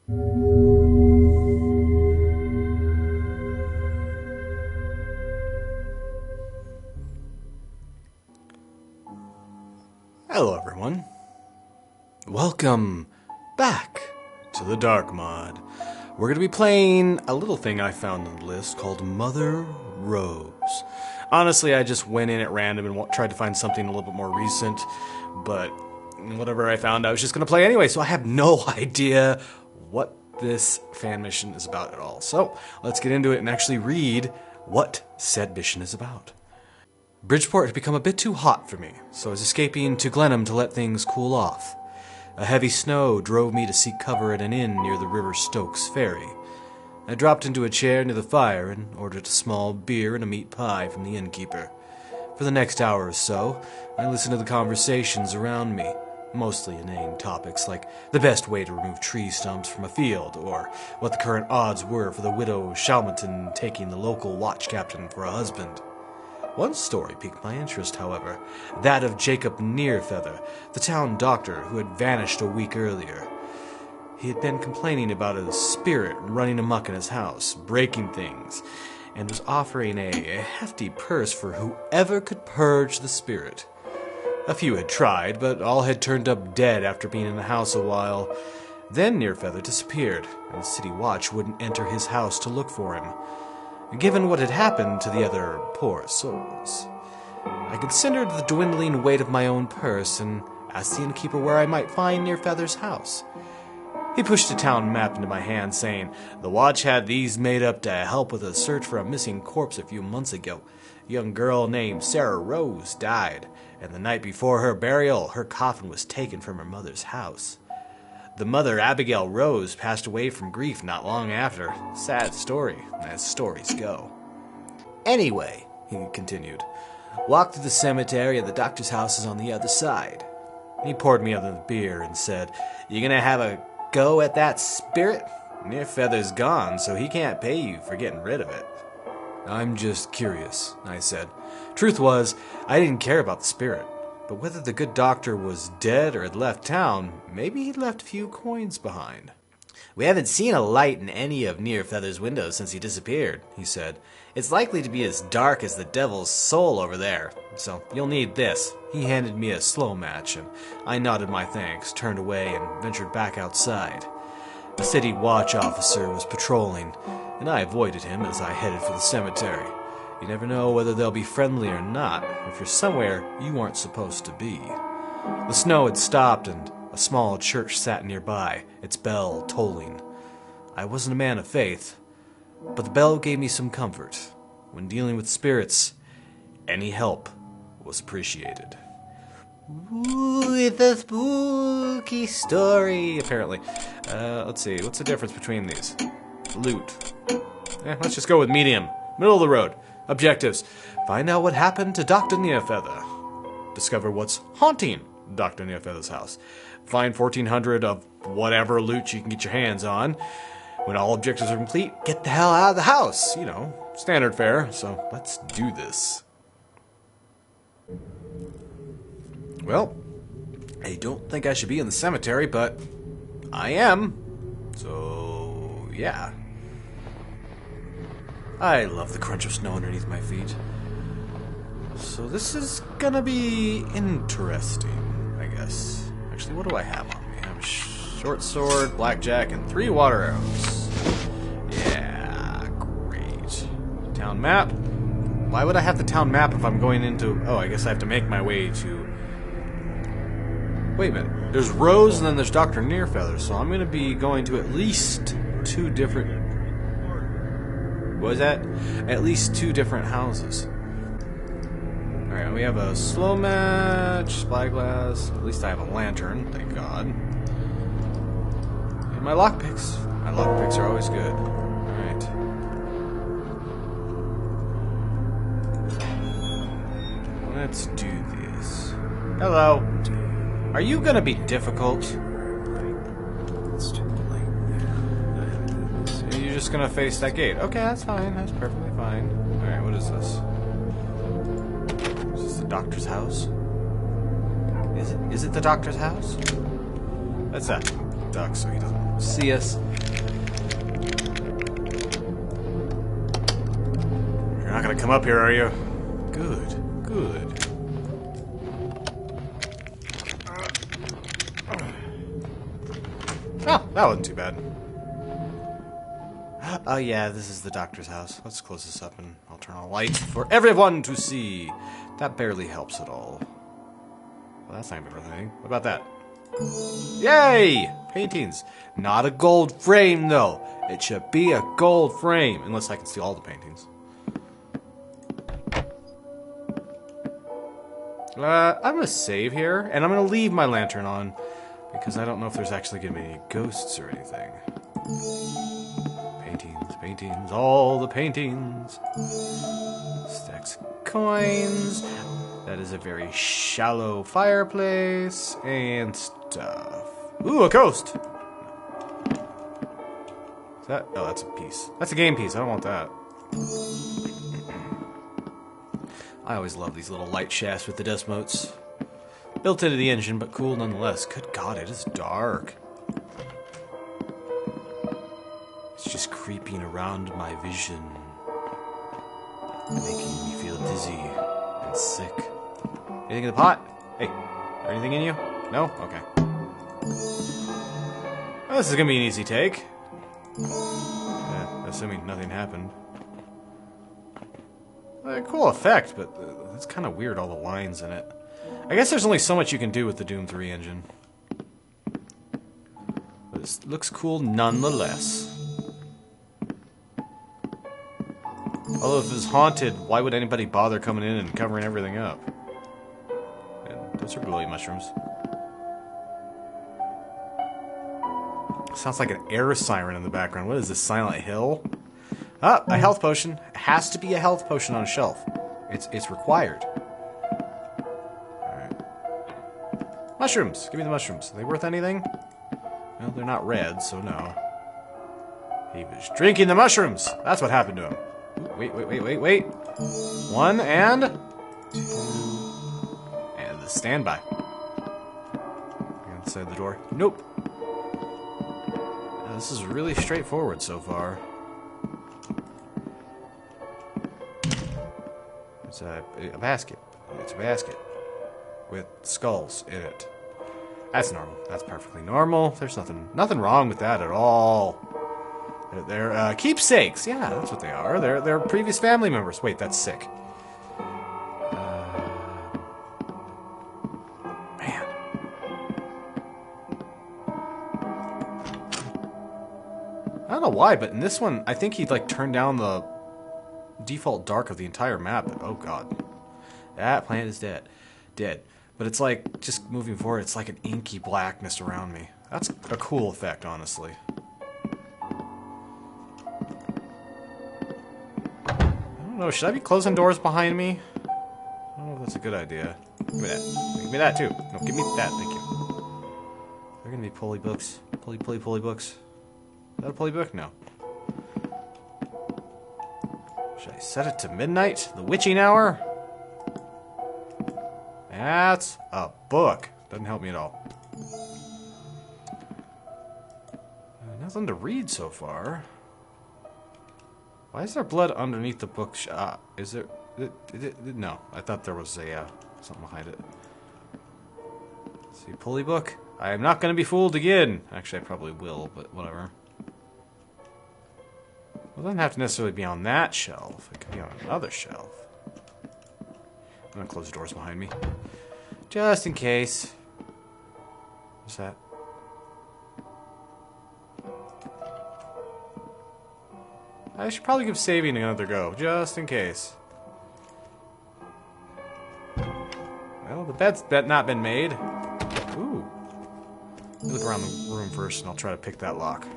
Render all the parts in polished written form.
Hello everyone. Welcome back to the Dark Mod. We're going to be playing a little thing I found on the list called Mother Rose. Honestly, I just went in at random and tried to find something a little bit more recent, but whatever I found I was just going to play anyway, so I have no idea what this fan mission is about at all. So let's get into it and actually read what said mission is about. Bridgeport had become a bit too hot for me, so I was escaping to Glenham to let things cool off. A heavy snow drove me to seek cover at an inn near the River Stokes ferry. I dropped into a chair near the fire and ordered a small beer and a meat pie from the innkeeper. For the next hour or so, I listened to the conversations around me, mostly inane topics like the best way to remove tree stumps from a field, or what the current odds were for the widow Shalmonton taking the local watch captain for a husband. One story piqued my interest, however, that of Jacob Nearfeather, the town doctor who had vanished a week earlier. He had been complaining about a spirit running amok in his house, breaking things, and was offering a hefty purse for whoever could purge the spirit. A few had tried, but all had turned up dead after being in the house a while. Then Nearfeather disappeared, and the city watch wouldn't enter his house to look for him. Given what had happened to the other poor souls, I considered the dwindling weight of my own purse and asked the innkeeper where I might find Nearfeather's house. He pushed a town map into my hand, saying, "The watch had these made up to help with a search for a missing corpse a few months ago. A young girl named Sarah Rose died, and the night before her burial, her coffin was taken from her mother's house. The mother, Abigail Rose, passed away from grief not long after. Sad story, as stories go. Anyway," he continued, "walk to the cemetery and the doctor's house is on the other side." He poured me another beer and said, "You gonna have a go at that spirit? Nearfeather's gone, so he can't pay you for getting rid of it." "I'm just curious," I said. Truth was, I didn't care about the spirit. But whether the good doctor was dead or had left town, maybe he'd left a few coins behind. "We haven't seen a light in any of Nearfeather's windows since he disappeared," he said. "It's likely to be as dark as the devil's soul over there, so you'll need this." He handed me a slow match, and I nodded my thanks, turned away, and ventured back outside. A city watch officer was patrolling, and I avoided him as I headed for the cemetery. You never know whether they'll be friendly or not, if you're somewhere you aren't supposed to be. The snow had stopped, and a small church sat nearby, its bell tolling. I wasn't a man of faith, but the bell gave me some comfort. When dealing with spirits, any help was appreciated. Ooh, it's a spooky story, apparently. Let's see, what's the difference between these? Loot. Let's just go with medium. Middle of the road. Objectives: find out what happened to Dr. Nearfeather. Discover what's haunting Dr. Nearfeather's house. Find 1,400 of whatever loot you can get your hands on. When all objectives are complete, get the hell out of the house. You know, standard fare, so let's do this. Well, I don't think I should be in the cemetery, but I am. So, yeah. I love the crunch of snow underneath my feet. So this is gonna be interesting, I guess. Actually, what do I have on me? I have a short sword, blackjack, and 3 water arrows. Yeah, great. Town map. Why would I have the town map if I'm going into... Oh, I guess I have to make my way to... Wait a minute. There's Rose and then there's Dr. Nearfeather, so I'm gonna be going to at least 2 different... What was that? At least 2 different houses. Alright, we have a slow match, spyglass. At least I have a lantern, thank God. And my lockpicks. My lockpicks are always good. Alright. Let's do this. Hello. Are you gonna be difficult? You're just gonna face that gate. Okay, that's fine. That's perfectly fine. Alright, what is this? Is this the doctor's house? Is it the doctor's house? What's that? duck so he doesn't see us. You're not gonna come up here, are you? Good, good. Oh, that wasn't too bad. Oh yeah, this is the doctor's house. Let's close this up and I'll turn on a light for everyone to see. That barely helps at all. Well, that's not even everything. What about that? Yay! Paintings. Not a gold frame, though. It should be a gold frame. Unless I can steal all the paintings. I'm going to save here. And I'm going to leave my lantern on. Because I don't know if there's actually going to be any ghosts or anything. Paintings, paintings, all the paintings. Stacks of coins. That is a very shallow fireplace. And stuff. Ooh, a ghost! Is that? Oh, that's a piece. That's a game piece. I don't want that. I always love these little light shafts with the dust motes. Built into the engine, but cool nonetheless. Good God, it is dark. It's just creeping around my vision, making me feel dizzy and sick. Anything in the pot? Hey, is there anything in you? No? Okay. Well, this is gonna be an easy take. Yeah, assuming nothing happened. Cool effect, but it's kind of weird, all the lines in it. I guess there's only so much you can do with the Doom 3 engine. But it looks cool nonetheless. Although if it was haunted, why would anybody bother coming in and covering everything up? And those are glowing mushrooms. Sounds like an air siren in the background. What is this, Silent Hill? Ah, a health potion. It has to be a health potion on a shelf. It's required. Alright. Mushrooms! Give me the mushrooms. Are they worth anything? Well, they're not red, so no. He was drinking the mushrooms! That's what happened to him. Ooh, wait. One and... two. And the standby. Inside the door. Nope. Now, this is really straightforward so far. It's a basket. It's a basket with skulls in it. That's normal. That's perfectly normal. There's nothing wrong with that at all. They're keepsakes. Yeah, that's what they are. They're previous family members. Wait, that's sick. Man. I don't know why, but in this one, I think he'd like turn down the default dark of the entire map. Oh god, that plant is dead. But it's like just moving forward, it's like an inky blackness around me. That's a cool effect, honestly. I don't know, should I be closing doors behind me? I don't know if that's a good idea. Give me that. Give me that too. No, give me that, thank you. They're gonna be pulley books. Pulley books. Is that a pulley book? No. Should I set it to midnight? The witching hour? That's a book. Doesn't help me at all. Nothing to read so far. Why is there blood underneath the book? Is there... no, I thought there was a something behind it. Let's see, pulley book? I am not going to be fooled again. Actually, I probably will, but whatever. Well, it doesn't have to necessarily be on that shelf. It could be on another shelf. I'm gonna close the doors behind me. Just in case. What's that? I should probably give saving another go, just in case. Well, the bed's not been made. Ooh. Let me look around the room first, and I'll try to pick that lock.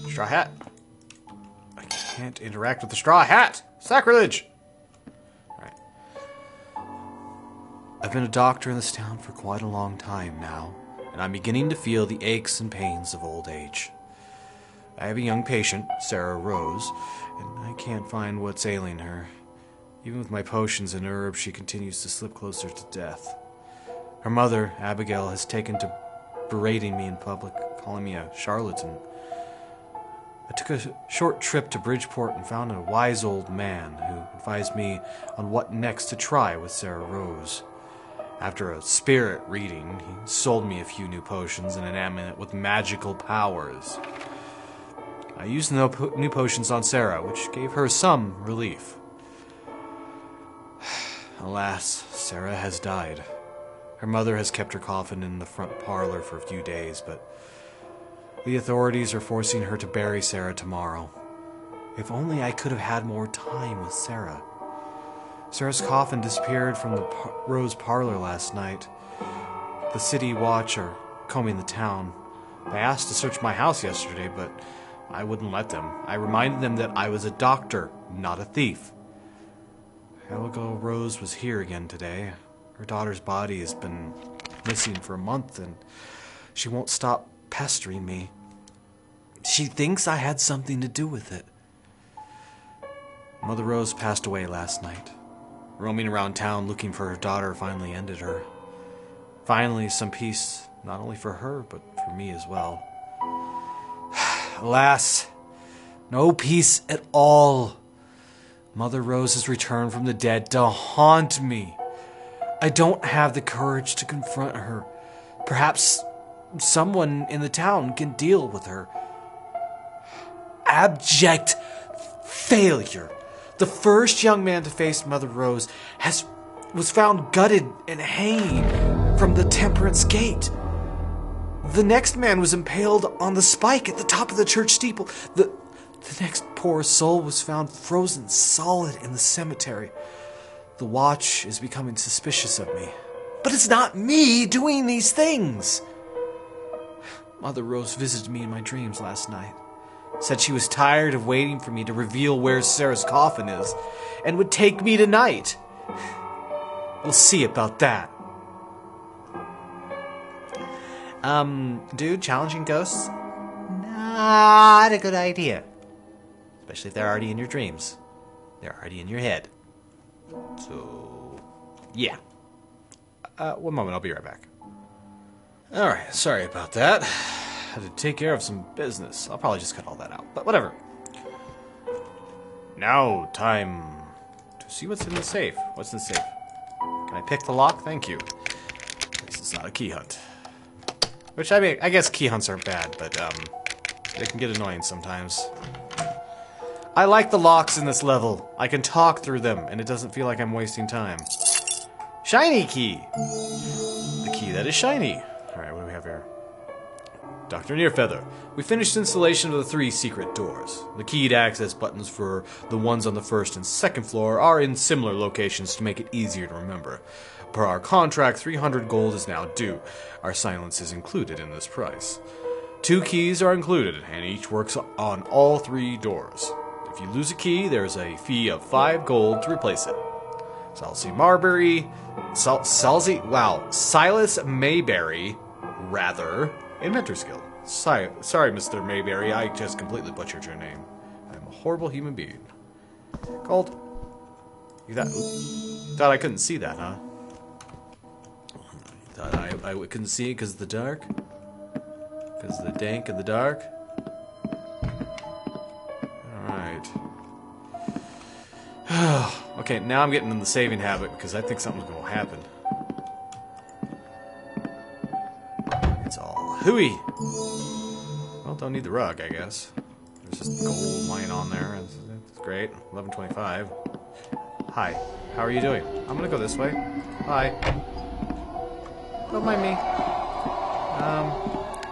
Straw hat. I can't interact with the straw hat! Sacrilege! Alright. I've been a doctor in this town for quite a long time now, and I'm beginning to feel the aches and pains of old age. I have a young patient, Sarah Rose, and I can't find what's ailing her. Even with my potions and herbs, she continues to slip closer to death. Her mother, Abigail, has taken to berating me in public, calling me a charlatan. I took a short trip to Bridgeport and found a wise old man who advised me on what next to try with Sarah Rose. After a spirit reading, he sold me a few new potions and an amulet with magical powers. I used the new potions on Sarah, which gave her some relief. Alas, Sarah has died. Her mother has kept her coffin in the front parlor for a few days, but the authorities are forcing her to bury Sarah tomorrow. If only I could have had more time with Sarah. Sarah's coffin disappeared from the Rose parlor last night. The city watch are combing the town. They asked to search my house yesterday, but I wouldn't let them. I reminded them that I was a doctor, not a thief. Helga Rose was here again today. Her daughter's body has been missing for a month, and she won't stop pestering me. She thinks I had something to do with it. Mother Rose passed away last night. Roaming around town looking for her daughter finally ended her. Finally, some peace, not only for her, but for me as well. Alas, no peace at all. Mother Rose has returned from the dead to haunt me. I don't have the courage to confront her. Perhaps someone in the town can deal with her. Abject failure. The first young man to face Mother Rose was found gutted and hanging from the Temperance Gate. The next man was impaled on the spike at the top of the church steeple. The next poor soul was found frozen solid in the cemetery. The watch is becoming suspicious of me. But it's not me doing these things. Mother Rose visited me in my dreams last night. Said she was tired of waiting for me to reveal where Sarah's coffin is, and would take me tonight. We'll see about that. Dude, challenging ghosts? Not a good idea. Especially if they're already in your dreams. They're already in your head. So, yeah. One moment, I'll be right back. Alright, sorry about that. Had to take care of some business. I'll probably just cut all that out, but whatever. Now, time to see what's in the safe. What's in the safe? Can I pick the lock? Thank you. This is not a key hunt. Which, I mean, I guess key hunts aren't bad, but, they can get annoying sometimes. I like the locks in this level. I can talk through them, and it doesn't feel like I'm wasting time. Shiny key! The key that is shiny. Alright, what do we have here? Dr. Nearfeather. We finished installation of the 3 secret doors. The keyed access buttons for the ones on the first and second floor are in similar locations to make it easier to remember. Per our contract, 300 gold is now due. Our silence is included in this price. 2 keys are included, and each works on all 3 doors. If you lose a key, there's a fee of 5 gold to replace it. Silas Mayberry, rather, Inventor skill. Sorry, Mr. Mayberry, I just completely butchered your name. I'm a horrible human being. Gold. You thought I couldn't see that, huh? Thought I couldn't see it because of the dark? Because of the dank and the dark? Alright. Okay, now I'm getting in the saving habit because I think something's going to happen. It's all hooey. Well, don't need the rug, I guess. There's just gold lying on there. It's great. 1125. Hi. How are you doing? I'm gonna go this way. Hi. Don't mind me.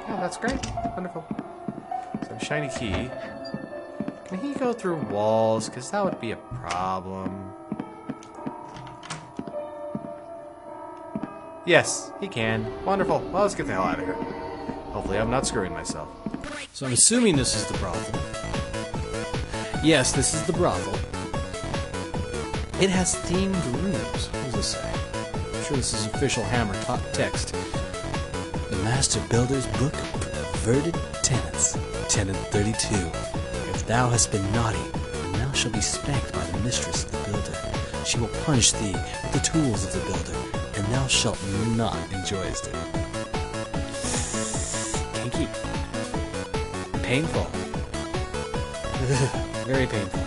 Yeah, that's great. Wonderful. So, shiny key. Can he go through walls? Because that would be a problem. Yes, he can. Wonderful. Well, let's get the hell out of here. Hopefully I'm not screwing myself. So I'm assuming this is the brothel. Yes, this is the brothel. It has themed rooms. What does this say? I'm sure this is official Hammer top text. The Master Builder's Book of Perverted Tenants. Tenant 32. If thou hast been naughty, then thou shalt be spanked by the mistress of the builder. and she will punish thee with the tools of the builder, and thou shalt not enjoyest it. Kinky. Painful. Very painful.